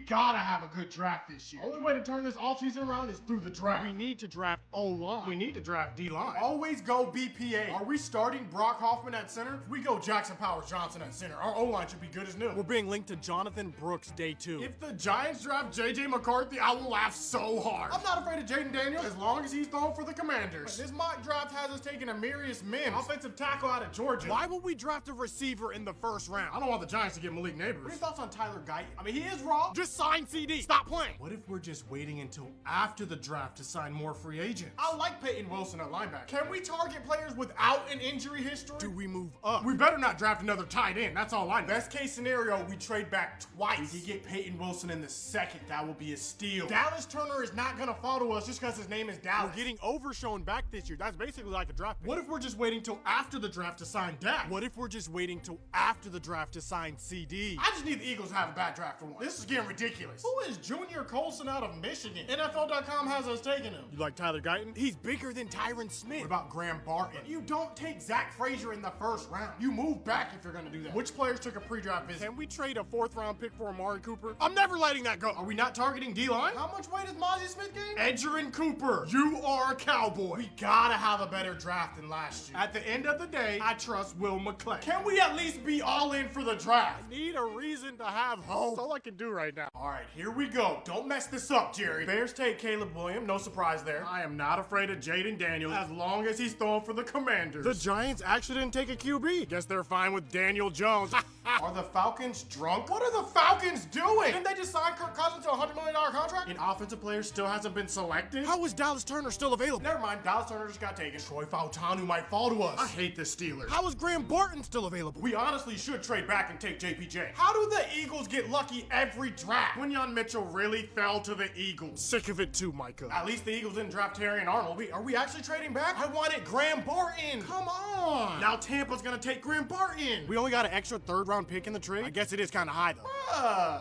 gotta have a good draft this year. Only way to turn this offseason around is through the draft. We need to draft O-line. We need to draft D-line. Always go BPA. Are we starting Brock Hoffman at center? If we go Jackson Powers Johnson at center, our O-line should be good as new. We're being linked to Jonathan Brooks day 2. If the Giants draft J.J. McCarthy, I will laugh so hard. I'm not afraid of Jaden Daniels as long as he's throwing for the Commanders. This mock draft has us taking Amarius Mims, offensive tackle out of Georgia. Why would we draft a receiver in the first round? I don't want the Giants to get Malik What are Neighbors. your thoughts on Tyler Guyton? I mean, he is raw. Just sign CD. Stop playing. What if we're just waiting until after the draft to sign more free agents? I like Peyton Wilson at linebacker. Can we target players without an injury history? Do we move up? We better not draft another tight end. That's all I know. Best case scenario, we trade back twice. We could get Peyton Wilson in the second. That will be a steal. Dallas Turner is not gonna follow us just because his name is Dallas. We're getting Overshown back this year. That's basically like a draft pick. What if we're just waiting till after the draft to sign Dak? What if we're just waiting till after the draft to sign CD? I just need the Eagles to have a bad draft for once. This is getting ridiculous. Who is Junior Colson out of Michigan? NFL.com has us taking him. You like Tyler Guyton? He's bigger than Tyron Smith. What about Graham Barton? You don't take Zach Frazier in the first round. You move back if you're gonna do that. Which players took a pre-draft visit? Can we trade a 4th round pick for Amari Cooper? I'm never letting that go. Are we not targeting D-line? How much weight does Mozzie Smith gain? Edgerrin Cooper, you are a cowboy. We gotta have a better draft than last year. At the end of the day, I trust Will McClay. Can we at least be all in for the draft? Need a reason to have hope. That's all I can do right now. All right, here we go. Don't mess this up, Jerry. Bears take Caleb Williams. No surprise there. I am not afraid of Jaden Daniels as long as he's throwing for the Commanders. The Giants actually didn't take a QB. Guess they're fine with Daniel Jones. Are the Falcons drunk? What are the Falcons doing? Didn't they just sign Kirk Cousins to a $100 million contract? An offensive player still hasn't been selected? How is Dallas Turner still available? Never mind, Dallas Turner just got taken. Troy Fautanu might fall to us. I hate the Steelers. How is Graham Barton still available? We honestly should trade back and take JPJ. How do the Eagles get lucky every draft? Quinyon Mitchell really fell to the Eagles. Sick of it too, Micah. At least the Eagles didn't draft Terry and Arnold. Are we actually trading back? I wanted Graham Barton. Come on. Now Tampa's gonna take Graham Barton. We only got an extra 3rd round pick in the trade. I guess it is kind of high though.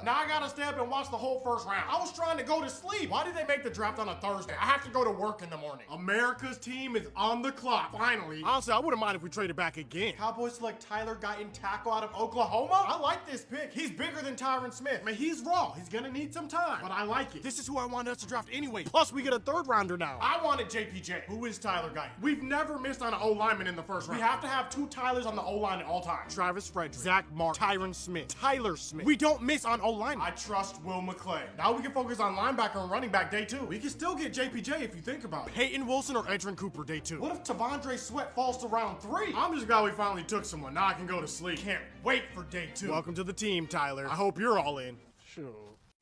Now I gotta stay up and watch the whole first round. I was trying to go to sleep. Why did they make the draft on a Thursday? I have to go to work in the morning. America's team is on the clock, finally. Honestly, I wouldn't mind if we traded back again. Cowboys select Tyler Guyton, tackle out of Oklahoma. I like this pick. He's bigger than Tyron Smith. I mean, he's raw. He's gonna need some time, but I like it. This is who I wanted us to draft anyway. Plus, we get a 3rd rounder now. I wanted JPJ. Who is Tyler Guyton? We've never missed on an O-lineman in the first round. We have to have 2 Tylers on the O-line at all times. Travis Frederick, Zach Martin, Tyron Smith, Tyler Smith. We don't miss on O-line. I trust Will McClay. Now we can focus on linebacker and running back day 2. We can still get JPJ if you think about it. Peyton Wilson or Edgerrin Cooper day 2. What if Tavondre Sweat falls to round 3? I'm just glad we finally took someone. Now I can go to sleep. Can't wait for day 2. Welcome to the team, Tyler. I hope you're all in. Sure.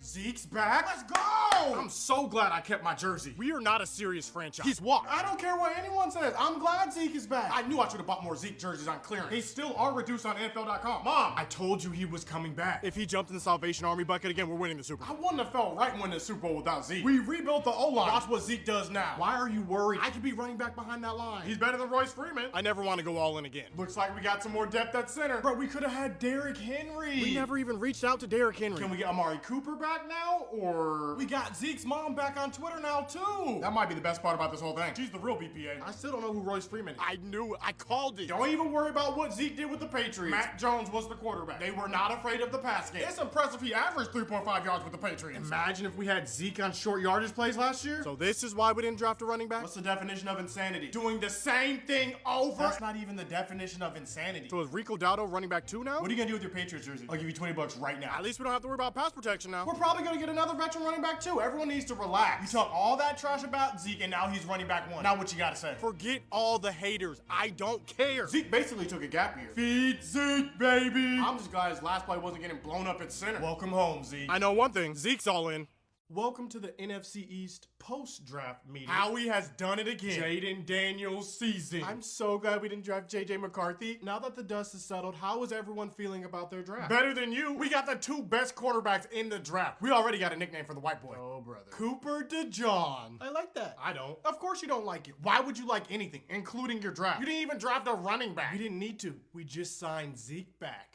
Zeke's back. Let's go! I'm so glad I kept my jersey. We are not a serious franchise. He's washed. I don't care what anyone says. I'm glad Zeke is back. I knew I should have bought more Zeke jerseys on clearance. They still are reduced on NFL.com. Mom, I told you he was coming back. If he jumped in the Salvation Army bucket again, we're winning the Super Bowl. I wouldn't have felt right winning the Super Bowl without Zeke. We rebuilt the O-line. Watch what Zeke does now. Why are you worried? I could be running back behind that line. He's better than Royce Freeman. I never want to go all in again. Looks like we got some more depth at center. Bro, we could have had Derrick Henry. We never even reached out to Derrick Henry. Can we get Amari Cooper back now? Or we got Zeke's mom back on Twitter now too. That might be the best part about this whole thing. She's the real BPA. I still don't know who Royce Freeman is. I knew it. I called it. Don't even worry about what Zeke did with the Patriots. Matt Jones was the quarterback. They were not afraid of the pass game. It's impressive he averaged 3.5 yards with the Patriots. Imagine if we had Zeke on short yardage plays last year. So this is why we didn't draft a running back? What's the definition of insanity? Doing the same thing over? That's not even the definition of insanity. So is Rico Dowdle running back 2 now? What are you gonna do with your Patriots jersey? I'll give you $20 right now. At least we don't have to worry about pass protection now. We're probably gonna get another veteran running back too. Everyone needs to relax. You talk all that trash about Zeke and now he's running back 1. Now what you gotta say? Forget all the haters. I don't care. Zeke basically took a gap year. Feed Zeke, baby. I'm just glad his last play wasn't getting blown up at center. Welcome home, Zeke. I know one thing. Zeke's all in. Welcome to the NFC East post-draft meeting. Howie has done it again. Jaden Daniels season. I'm so glad we didn't draft J.J. McCarthy. Now that the dust has settled, how is everyone feeling about their draft? Better than you. We got the 2 best quarterbacks in the draft. We already got a nickname for the white boy. Oh, brother. Cooper DeJean. I like that. I don't. Of course you don't like it. Why would you like anything, including your draft? You didn't even draft a running back. We didn't need to. We just signed Zeke back.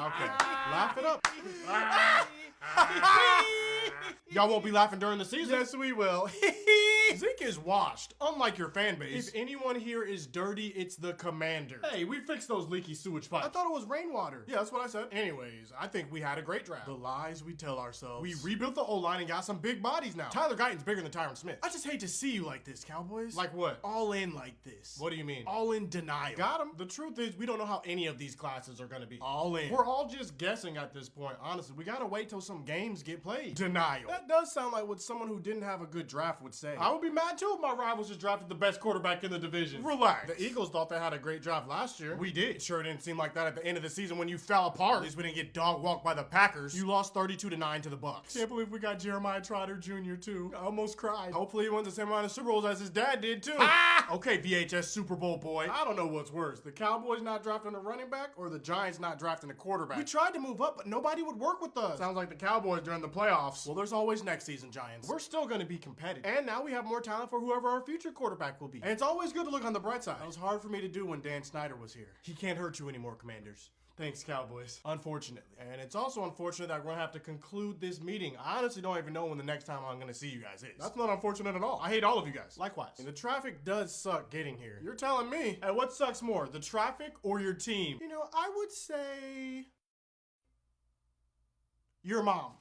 Okay, laugh it up. Y'all won't be laughing during the season? Yes, we will. Zeke is washed, unlike your fan base. If anyone here is dirty, it's the Commanders. Hey, we fixed those leaky sewage pipes. I thought it was rainwater. Yeah, that's what I said. Anyways, I think we had a great draft. The lies we tell ourselves. We rebuilt the O-line and got some big bodies now. Tyler Guyton's bigger than Tyron Smith. I just hate to see you like this, Cowboys. Like what? All in like this. What do you mean? All in denial. Got him. The truth is, we don't know how any of these classes are gonna be. All in. We're all just guessing at this point, honestly. We gotta wait till some games get played. Denial. That does sound like what someone who didn't have a good draft would say. I would be mad too if my rivals just drafted the best quarterback in the division. Relax. The Eagles thought they had a great draft last year. We did. It sure didn't seem like that at the end of the season when you fell apart. At least we didn't get dog walked by the Packers. You lost 32-9 to the Bucks. Can't believe we got Jeremiah Trotter Jr. too. I almost cried. Hopefully he wins the same amount of Super Bowls as his dad did too. Ah! Okay, VHS Super Bowl boy. I don't know what's worse. The Cowboys not drafting a running back or the Giants not drafting a quarterback. We tried to move up, but nobody would work with us. Sounds like the Cowboys during the playoffs. Well, there's always next season, Giants. We're still going to be competitive. And now we have more talent for whoever our future quarterback will be. And it's always good to look on the bright side. That was hard for me to do when Dan Snyder was here. He can't hurt you anymore, Commanders. Thanks, Cowboys. Unfortunately. And it's also unfortunate that we're going to have to conclude this meeting. I honestly don't even know when the next time I'm going to see you guys is. That's not unfortunate at all. I hate all of you guys. Likewise. And the traffic does suck getting here. You're telling me. And what sucks more, the traffic or your team? You know, I would say your mom.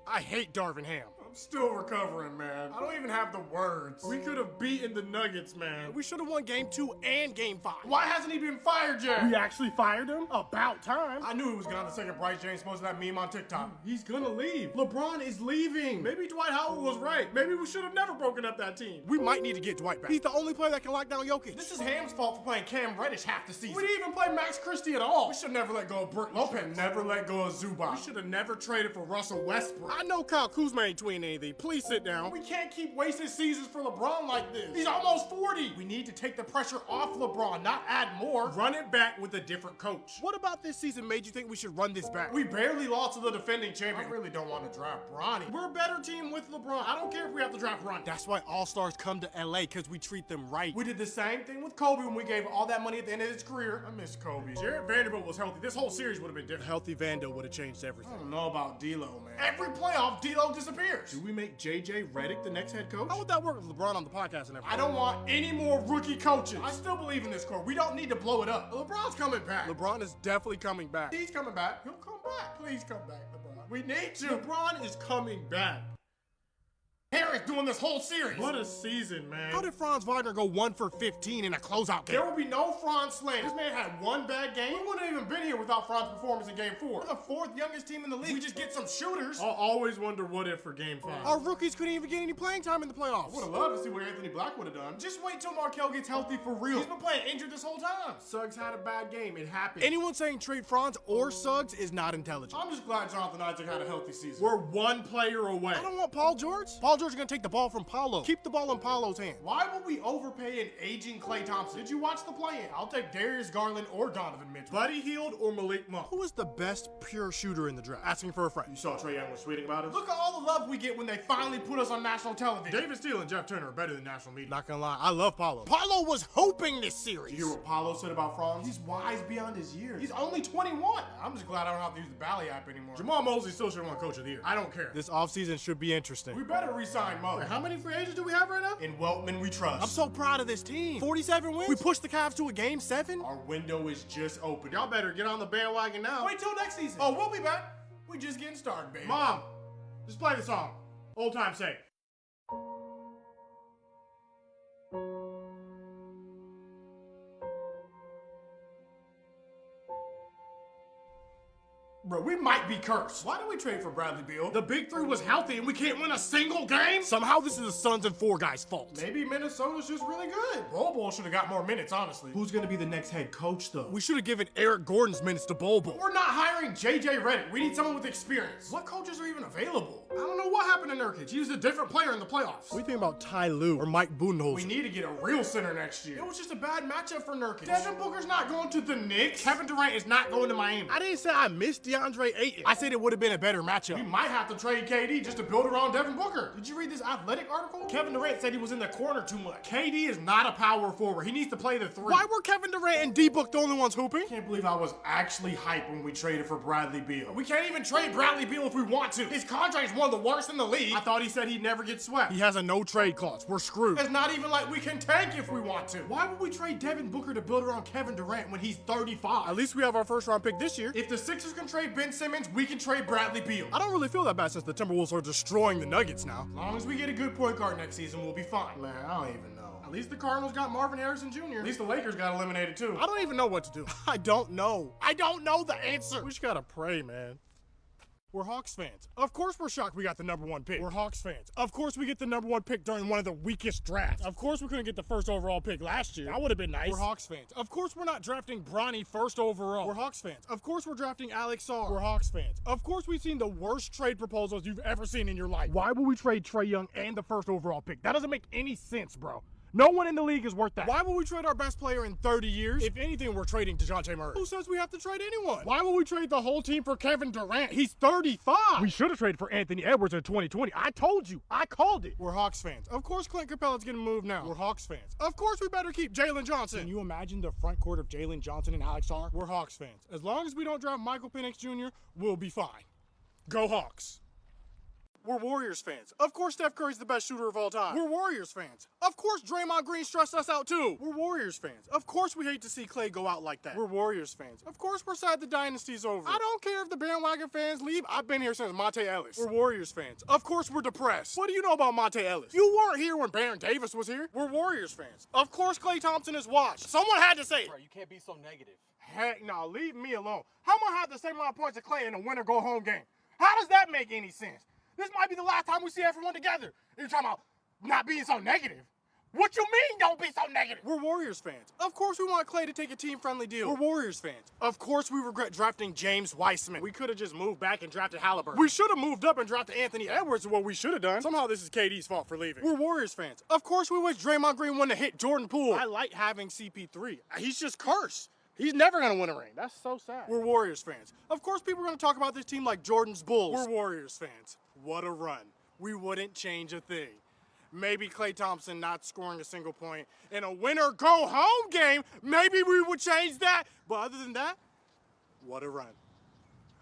I hate Darvin Ham. I'm still recovering, man. I don't even have the words. We could have beaten the Nuggets, man. We should have won game 2 and game 5. Why hasn't he been fired yet? We actually fired him? About time. I knew he was gone the second Bryce James posted that meme on TikTok. He's gonna leave. LeBron is leaving. Maybe Dwight Howard was right. Maybe we should have never broken up that team. We might need to get Dwight back. He's the only player that can lock down Jokic. This is Ham's fault for playing Cam Reddish half the season. We didn't even play Max Christie at all. We should never let go of Brook Lopez. Never let go of Zubac. We should have never traded for Russell Westbrook. I know Kyle Kuzma ain't tweeting anything. Please sit down. We can't keep wasting seasons for LeBron like this. He's almost 40. We need to take the pressure off LeBron, not add more. Run it back with a different coach. What about this season made you think we should run this back? We barely lost to the defending champion. I really don't want to draft Bronny. We're a better team with LeBron. I don't care if we have to draft Bronny. That's why All-Stars come to LA, because we treat them right. We did the same thing with Kobe when we gave all that money at the end of his career. I miss Kobe. Jarrett Vanderbilt was healthy. This whole series would have been different. Healthy Vando would have changed everything. I don't know about D'Lo, man. Every playoff, D'Lo disappears. Do we make JJ Redick the next head coach? How would that work with LeBron on the podcast and everything? I don't want any more rookie coaches. I still believe in this core. We don't need to blow it up. LeBron's coming back. LeBron is definitely coming back. He's coming back. He'll come back. Please come back, LeBron. We need to. LeBron is coming back. Harris doing this whole series. What a season, man. How did Franz Wagner go 1 for 15 in a closeout game? There will be no Franz slander. This man had one bad game. We wouldn't have even been here without Franz's performance in game 4. We're the 4th youngest team in the league. We just get some shooters. I'll always wonder what if for game 5. Our rookies couldn't even get any playing time in the playoffs. I would have loved to see what Anthony Black would have done. Just wait till Markelle gets healthy for real. He's been playing injured this whole time. Suggs had a bad game. It happened. Anyone saying trade Franz or Suggs is not intelligent. I'm just glad Jonathan Isaac had a healthy season. We're one player away. I don't want Paul George. Paul George is going to take the ball from Paolo. Keep the ball in Paolo's hand. Why would we overpay an aging Klay Thompson? Did you watch the play-in? I'll take Darius Garland or Donovan Mitchell. Buddy Hield or Malik Monk. Who is the best pure shooter in the draft? Asking for a friend. You saw Trae Young was tweeting about us? Look at all the love we get when they finally put us on national television. David Steele and Jeff Turner are better than national media. Not gonna lie, I love Paolo. Paolo was hoping this series. Did you hear what Paolo said about Franz? He's wise beyond his years. He's only 21. I'm just glad I don't have to use the Bally app anymore. Jamal Mosley still should have won Coach of the Year. I don't care. This offseason should be interesting. We better re-sign Mo. Wait, how many free agents do we have right now? In Weltman we trust. I'm so proud of this team. 47 wins. We pushed the Cavs to a game 7. Our window is just open. Y'all better get on the bandwagon now. Wait till next season. Oh, we'll be back. We just getting started, baby. Mom, just play the song. Old time's sake. Bro, we might be cursed. Why did we trade for Bradley Beal? The big 3 was healthy and we can't win a single game? Somehow this is the Suns and 4 guys' fault. Maybe Minnesota's just really good. Bol should have got more minutes, honestly. Who's gonna be the next head coach, though? We should have given Eric Gordon's minutes to Bol. We're not hiring JJ Redick. We need someone with experience. What coaches are even available? I don't know what happened to Nurkic. He was a different player in the playoffs. What do you think about Ty Lue or Mike Budenholzer? We need to get a real center next year. It was just a bad matchup for Nurkic. Devin Booker's not going to the Knicks. Kevin Durant is not going to Miami. I didn't say I missed DeAndre DeAndre Ayton. I said it would have been a better matchup. We might have to trade KD just to build around Devin Booker. Did you read this Athletic article? Kevin Durant said he was in the corner too much. KD is not a power forward. He needs to play the three. Why were Kevin Durant and D-Book the only ones hooping? I can't believe I was actually hyped when we traded for Bradley Beal. We can't even trade Bradley Beal if we want to. His contract is one of the worst in the league. I thought he said he'd never get swept. He has a no-trade clause. We're screwed. It's not even like we can tank if we want to. Why would we trade Devin Booker to build around Kevin Durant when he's 35? At least we have our first-round pick this year. If the Sixers can trade Ben Simmons, we can trade Bradley Beal. I don't really feel that bad since the Timberwolves are destroying the Nuggets now. As long as we get a good point guard next season, we'll be fine. Man, I don't even know. At least the Cardinals got Marvin Harrison Jr. At least the Lakers got eliminated too. I don't even know what to do. I don't know. I don't know the answer. We just gotta pray, man. We're Hawks fans. Of course we're shocked we got the #1 pick. We're Hawks fans. Of course we get the #1 pick during one of the weakest drafts. Of course we couldn't get the first overall pick last year. That would have been nice. We're Hawks fans. Of course we're not drafting Bronny first overall. We're Hawks fans. Of course we're drafting Alex Sarr. We're Hawks fans. Of course we've seen the worst trade proposals you've ever seen in your life. Why would we trade Trae Young and the first overall pick? That doesn't make any sense, bro. No one in the league is worth that. Why would we trade our best player in 30 years? If anything, we're trading DeJounte Murray. Who says we have to trade anyone? Why would we trade the whole team for Kevin Durant? He's 35. We should have traded for Anthony Edwards in 2020. I told you. I called it. We're Hawks fans. Of course Clint Capella's getting moved now. We're Hawks fans. Of course we better keep Jalen Johnson. Can you imagine the front court of Jalen Johnson and Alex Sarr? We're Hawks fans. As long as we don't draft Michael Penix Jr., we'll be fine. Go Hawks. We're Warriors fans. Of course Steph Curry's the best shooter of all time. We're Warriors fans. Of course Draymond Green stressed us out too. We're Warriors fans. Of course we hate to see Klay go out like that. We're Warriors fans. Of course we're sad the dynasty's over. I don't care if the bandwagon fans leave. I've been here since Monte Ellis. We're Warriors fans. Of course we're depressed. What do you know about Monte Ellis? You weren't here when Baron Davis was here. We're Warriors fans. Of course Klay Thompson is washed. Someone had to say it. Bro, you can't be so negative. Heck no, leave me alone. How am I have the same amount of points as Klay in a winner go home game? How does that make any sense? This might be the last time we see everyone together. You're talking about not being so negative. What you mean don't be so negative? We're Warriors fans. Of course we want Klay to take a team-friendly deal. We're Warriors fans. Of course we regret drafting James Wiseman. We could have just moved back and drafted Halliburton. We should have moved up and drafted Anthony Edwards is what we should have done. Somehow this is KD's fault for leaving. We're Warriors fans. Of course we wish Draymond Green wouldn't have hit Jordan Poole. I like having CP3. He's just cursed. He's never going to win a ring. That's so sad. We're Warriors fans. Of course people are going to talk about this team like Jordan's Bulls. We're Warriors fans. What a run. We wouldn't change a thing. Maybe Klay Thompson not scoring a single point in a winner-go-home game, maybe we would change that. But other than that, what a run.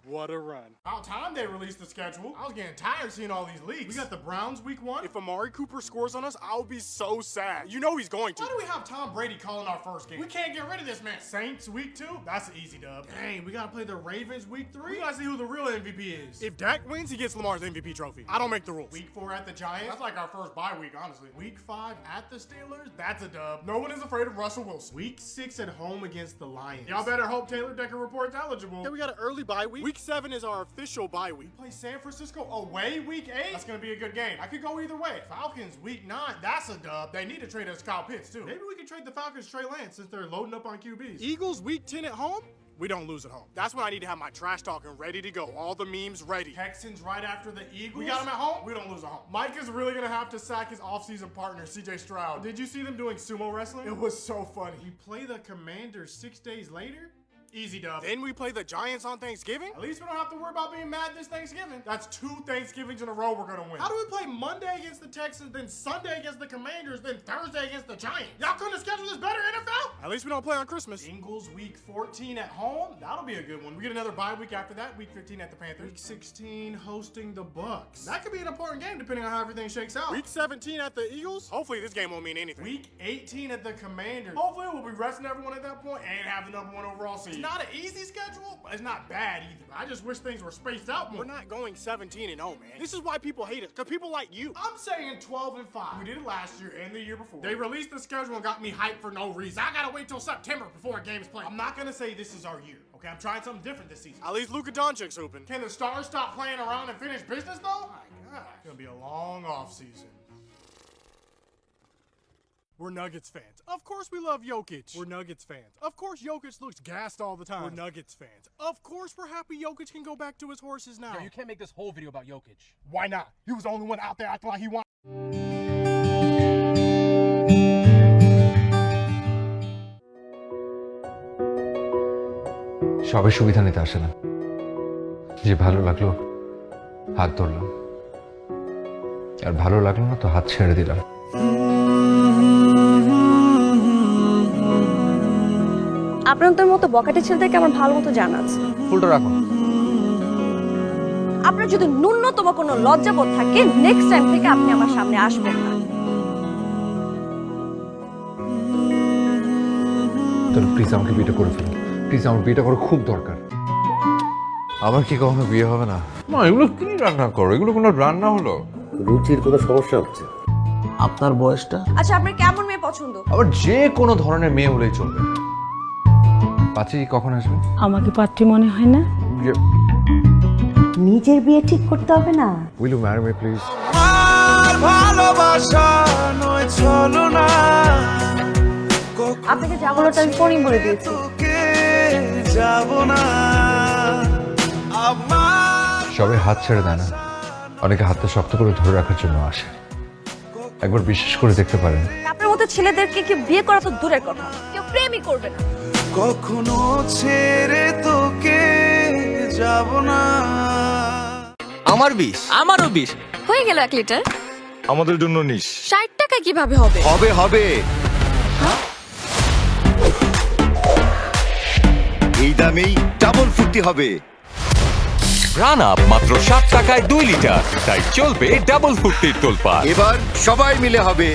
What a run. About time they released the schedule. I was getting tired seeing all these leaks. We got the Browns week 1. If Amari Cooper scores on us, I'll be so sad. You know he's going to. Why do we have Tom Brady calling our first game? We can't get rid of this man. Saints week 2? That's an easy dub. Dang, we gotta play the Ravens week 3? We gotta see who the real MVP is. If Dak wins, he gets Lamar's MVP trophy. I don't make the rules. Week 4 at the Giants? That's like our first bye week, honestly. Week 5 at the Steelers? That's a dub. No one is afraid of Russell Wilson. Week 6 at home against the Lions. Y'all better hope Taylor Decker report's eligible. Yeah, we got an early bye week. Week 7 is our official bye week. We play San Francisco away week 8? That's gonna be a good game. I could go either way. Falcons week 9, that's a dub. They need to trade us Kyle Pitts too. Maybe we can trade the Falcons Trey Lance since they're loading up on QBs. Eagles week 10 at home? We don't lose at home. That's when I need to have my trash talking ready to go. All the memes ready. Texans right after the Eagles. We got them at home. We don't lose at home. Mike is really gonna have to sack his offseason partner, CJ Stroud. Did you see them doing sumo wrestling? It was so funny. We play the Commanders 6 days later? Easy dub. Then we play the Giants on Thanksgiving? At least we don't have to worry about being mad this Thanksgiving. That's 2 Thanksgivings in a row we're gonna win. How do we play Monday against the Texans, then Sunday against the Commanders, then Thursday against the Giants? Y'all couldn't have scheduled this better, NFL? At least we don't play on Christmas. Bengals week 14 at home. That'll be a good one. We get another bye week after that. Week 15 at the Panthers. Week 16 hosting the Bucks. That could be an important game depending on how everything shakes out. Week 17 at the Eagles. Hopefully this game won't mean anything. Week 18 at the Commanders. Hopefully we'll be resting everyone at that point and have the #1 overall seed. It's not an easy schedule, but it's not bad either. I just wish things were spaced out more. We're not going 17-0, man. This is why people hate us, because people like you. I'm saying 12-5. We did it last year and the year before. They released the schedule and got me hyped for no reason. I gotta wait till September before a game's played. I'm not gonna say this is our year, okay? I'm trying something different this season. At least Luka Doncic's hooping. Can the Stars stop playing around and finish business, though? My God. It's gonna be a long offseason. We're Nuggets fans. Of course we love Jokic. We're Nuggets fans. Of course Jokic looks gassed all the time. We're Nuggets fans. Of course we're happy Jokic can go back to his horses now. Yo, you can't make this whole video about Jokic. Why not? He was the only one out there acting like he wanted. সবাই সুবিধা নিতে আসে না, যে ভালো লাগলো হাত ধরলাম, আর ভালো লাগলো না তো হাত ছেড়ে দিলাম। আপনাদের মতো বকাটে ছেলেদেরকে আমার ভালো মতো জানা আছে। ফুলটা রাখুন। আপনার যদি ন্যূনতম কোনো লজ্জাবোধ থাকে, নেক্সট টাইম থেকে আপনি আমার সামনে আসবেন না। তাহলে প্লিজ আমাকে বিয়েটা করে ফেলুন, প্লিজ আমার বিয়েটা করা খুব দরকার। আমার কি কখনো বিয়ে হবে না? মা, এগুলো কি রান্না করো? এগুলো কোনো রান্না হলো? রুচির কোনো সমস্যা হচ্ছে? আপনার বয়সটা? আচ্ছা, আপনার কেমন মেয়ে পছন্দ? আবার যে কোনো ধরনের মেয়ে হলেই চলবে। পাত্রী কখন আসবে? আমাকে পাত্রী মনে হয় না। নিজের বিয়ে ঠিক করতে হবে না? Will you marry me please? আপনাকে যা বলাটা আমি ফোনই বলে দিয়েছি। সবাই হাত ছেড়ে দেয় না, অনেকে হাতটা শক্ত করে ধরে রাখার জন্য আসে। একবার বিশ্বাস করে দেখতে পারেন। আপনার মতো ছেলেদেরকে কেউ বিয়ে করা তো দূরের কথা, কেউ প্রেমই করবে না। কখনো ছেড়ে তোকে যাব না। আমার 20। আমারও 20 হয়ে গেল 1 লিটার। আমাদের জন্য নিস। 60 টাকা কিভাবে হবে? হবে হবে। এই দামেই ডাবল ফুর্তি হবে। রান আপ মাত্র 7 টাকায় 2 লিটার, তাই চলবে ডাবল ফুর্তির তোলপাড়। এবার সবাই মিলে হবে।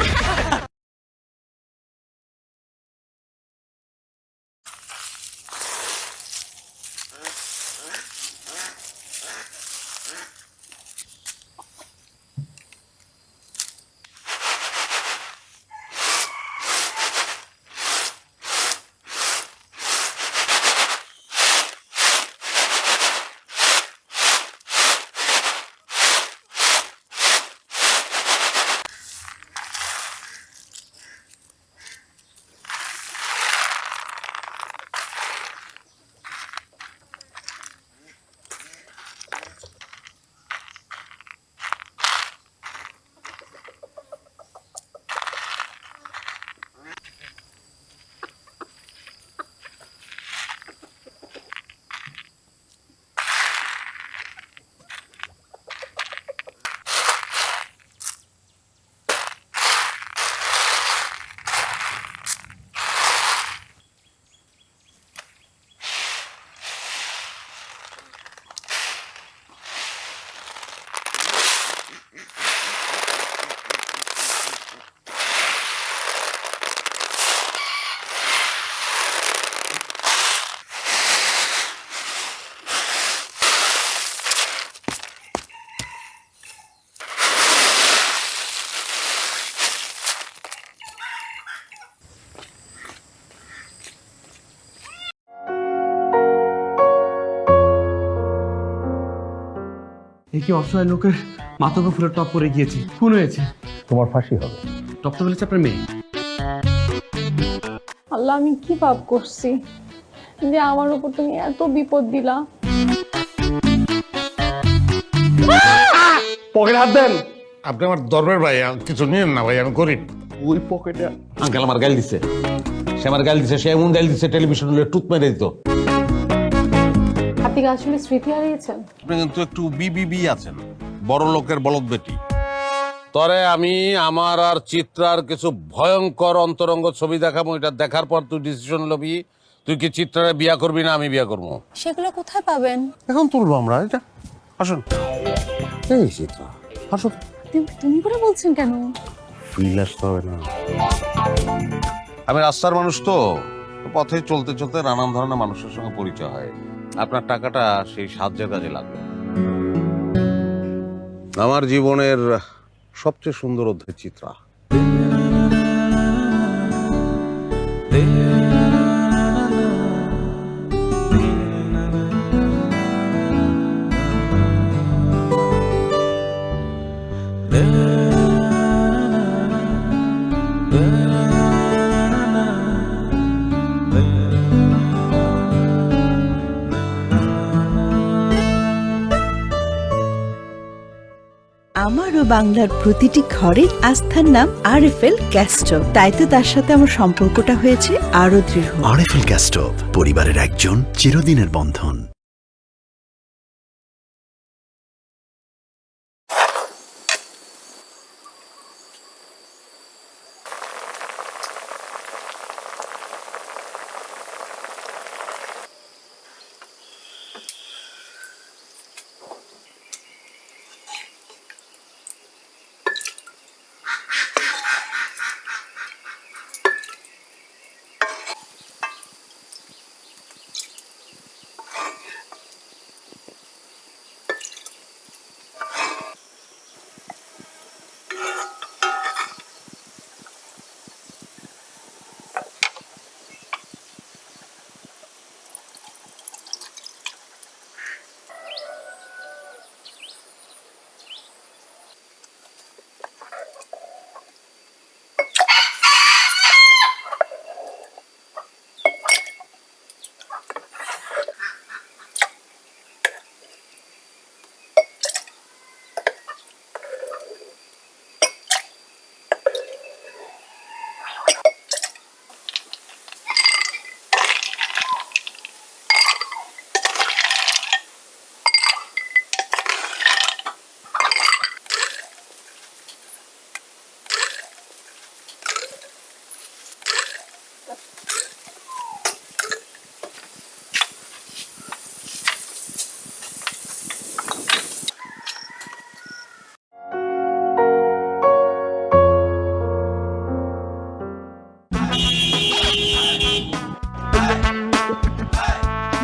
কি অসহায় লোকের মাথা ফুলের টপ পরে গিয়েছে, খুন হয়েছে। তোমার ফাঁসি হবে। টপ তো বলেছে আপনার মেয়ে। আল্লাহ, আমি কি পাপ করছি যে আমার উপর তুমি এত বিপদ দিলা? পকেটে হাত দেন। আপনি আমার ধর্মের ভাই, কিছু নিয়েন না ভাই, আমি গরিব। ওই পকেটে আঙ্কেল আমার গাল দিছে, সে আমার গাল দিছে, সে এমন গাল দিছে টেলিভিশন টুথ মেরে দিত। আপনি আসলে স্মৃতি হারিয়েছেন। আপনি কিন্তু একটু বিবিবি আছেন, বড় লোকের বলদ বেটি। তরে আমি আমার আর চিত্রার কিছু ভয়ঙ্কর অন্তরঙ্গ ছবি দেখাবো, এটা দেখার পর তুই ডিসিশন লবি, তুই কি চিত্রারে বিয়া করবি না আমি বিয়া করবো। সেগুলো কোথায় পাবেন? এখন তুলবো আমরা, এটা আসুন। এই চিত্রা আসুন। তুমি করে বলছেন কেন? ফিল আসতে হবে না। আমি রাস্তার মানুষ তো, পথে চলতে চলতে নানান ধরনের মানুষের সঙ্গে পরিচয় হয়। আপনার টাকাটা সেই সাহায্যের কাজে লাগবে। আমার জীবনের সবচেয়ে সুন্দর অধ্যায় চিত্রা। আমারও বাংলার প্রতিটি ঘরে আস্থার নাম আরএফএল গ্যাস স্টোভ, তাই তো তার সাথে আমার সম্পর্কটা হয়েছে আরো দৃঢ়। আরএফএল গ্যাস স্টোভ, পরিবারের একজন চিরদিনের বন্ধন।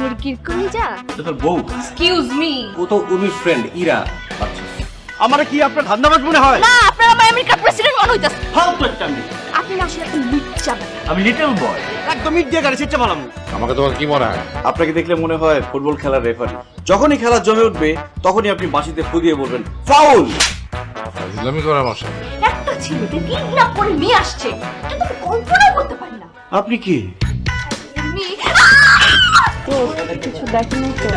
মুরগির কলিজা। তোর বউ এক্সকিউজ মি। ও তো উর্মির ফ্রেন্ড ইরা। আচ্ছা আমার কি আপনার ধান্দাবাজ মনে হয়? না, আপনার আমার আমেরিকার প্রেসিডেন্ট মনে হইতাছে। ফালতু একটা মেয়ে। আপনি না আসলে একটা লুচ্চা। আমি লিটল বয়, একদম ইট দিয়ে গাড়ি ছিটতে পারলাম। আমাকে তোমার কি মনে হয়? আপনাকে দেখলে মনে হয় ফুটবল খেলার রেফারি। যখনই খেলা জমে উঠবে তখনই আপনি বাঁশিতে ফু দিয়ে বলবেন ফাউল। ফাজলামি করে আমার সাথে। একটা ছেলেকে কিডন্যাপ করে নিয়ে আসছে, এটা তো কল্পনাও করতে পারি না। আপনি কি তো কিছু দেখেনি তো?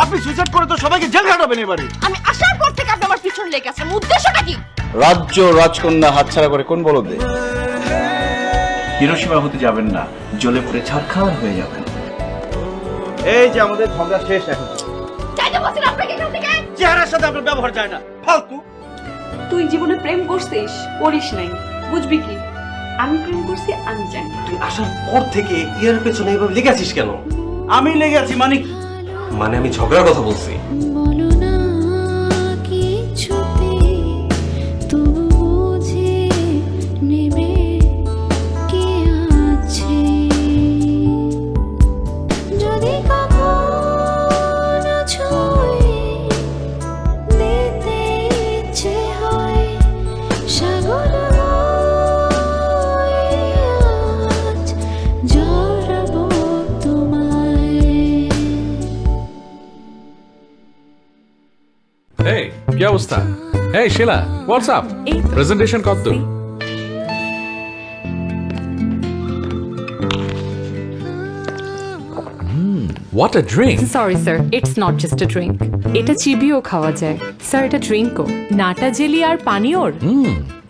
আপনি সুইসাইড করে তো সবাইকে জেল খাটাবেন এবারে। আমি আসার পর থেকে আপনি আমার পিছনে লেগে আছেন, উদ্দেশ্যটা কি? রাজ্য রাজকন্যা হাতছাড়া করে কোন বলদে? হিরোশিমা হতে যাবেন না, জ্বলে পুড়ে ছারখার হয়ে যাবেন। এই যে আমাদের ঝগড়া শেষ এখন। চাইতে বলছেন আপনাকে এখান থেকে? চেহারার সাথে আপনার ব্যবহার যায় না, ফালতু। তুই জীবনে প্রেম করছিস, করিস নাই, বুঝবি কি? আমি প্রেম করছি, আমি জানি। তুই আসার পর থেকে ইয়ার পেছনে এভাবে লেগে আছিস কেন? আমি লেগে আছি মানে কি? মানে আমি ঝগড়ার কথা বলছি। এই কি অবস্থা? এই শিলা, হোয়াটস আপ? প্রেজেন্টেশন কতদূর? What a drink! Sorry sir, it's not just a drink, এটা চিবিয়েও খাওয়া যায়। স্যার এটা ড্রিঙ্কও, নাটা জেলি আর পানীয়র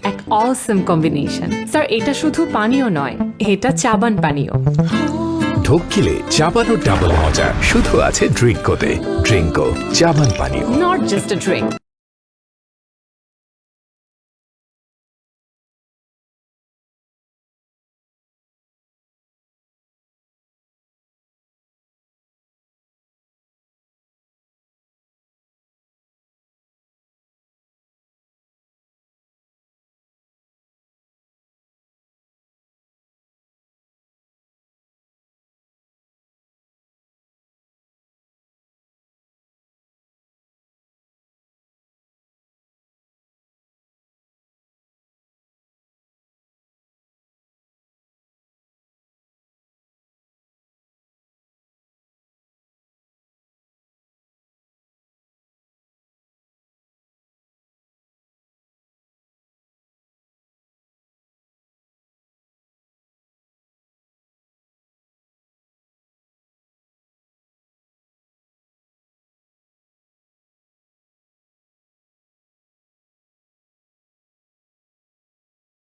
এক অসম কম্বিনেশন। স্যার এটা শুধু পানীয় নয়, এটা চাবান পানীয়। ঢোক গিলে চাবানো ডাবল মজা শুধু আছে ড্রিঙ্কোতে। ড্রিঙ্কো চাবান পানীয়। Not just a drink.